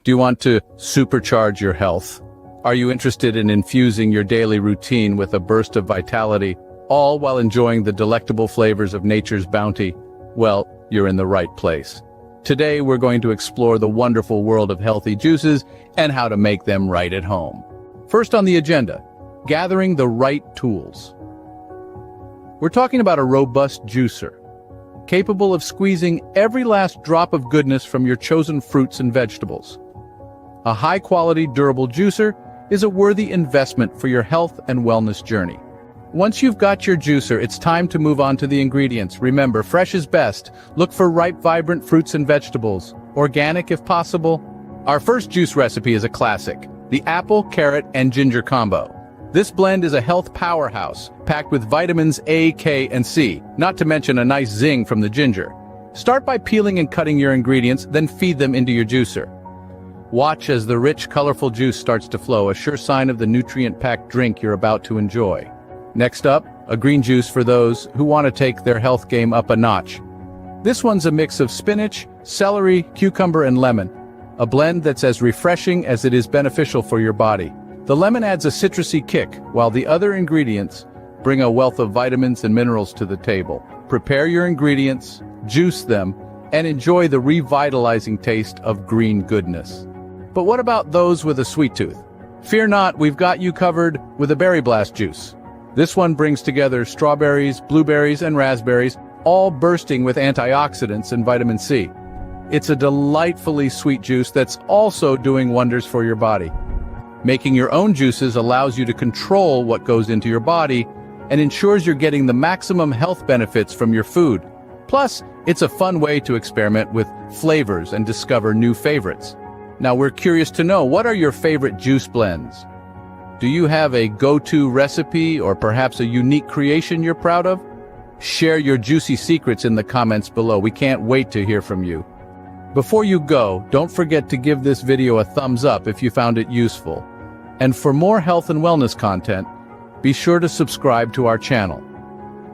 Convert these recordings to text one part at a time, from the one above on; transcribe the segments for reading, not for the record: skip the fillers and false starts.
Do you want to supercharge your health? Are you interested in infusing your daily routine with a burst of vitality, all while enjoying the delectable flavors of nature's bounty? Well, you're in the right place. Today we're going to explore the wonderful world of healthy juices and how to make them right at home. First on the agenda, gathering the right tools. We're talking about a robust juicer, capable of squeezing every last drop of goodness from your chosen fruits and vegetables. A high-quality, durable juicer is a worthy investment for your health and wellness journey. Once you've got your juicer, it's time to move on to the ingredients. Remember, fresh is best. Look for ripe, vibrant fruits and vegetables. Organic if possible. Our first juice recipe is a classic, the apple, carrot, and ginger combo. This blend is a health powerhouse, packed with vitamins A, K, and C, not to mention a nice zing from the ginger. Start by peeling and cutting your ingredients, then feed them into your juicer. Watch as the rich, colorful juice starts to flow, a sure sign of the nutrient-packed drink you're about to enjoy. Next up, a green juice for those who want to take their health game up a notch. This one's a mix of spinach, celery, cucumber, and lemon, a blend that's as refreshing as it is beneficial for your body. The lemon adds a citrusy kick, while the other ingredients bring a wealth of vitamins and minerals to the table. Prepare your ingredients, juice them, and enjoy the revitalizing taste of green goodness. But what about those with a sweet tooth? Fear not, we've got you covered with a berry blast juice. This one brings together strawberries, blueberries, and raspberries, all bursting with antioxidants and vitamin C. It's a delightfully sweet juice that's also doing wonders for your body. Making your own juices allows you to control what goes into your body and ensures you're getting the maximum health benefits from your food. Plus, it's a fun way to experiment with flavors and discover new favorites. Now we're curious to know, what are your favorite juice blends? Do you have a go-to recipe or perhaps a unique creation you're proud of? Share your juicy secrets in the comments below. We can't wait to hear from you. Before you go, don't forget to give this video a thumbs up if you found it useful. And for more health and wellness content, be sure to subscribe to our channel.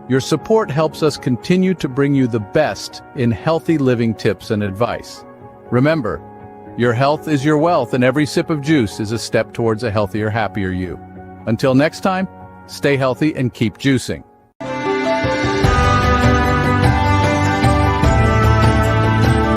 Your support helps us continue to bring you the best in healthy living tips and advice. Remember, your health is your wealth, and every sip of juice is a step towards a healthier, happier you. Until next time, stay healthy and keep juicing.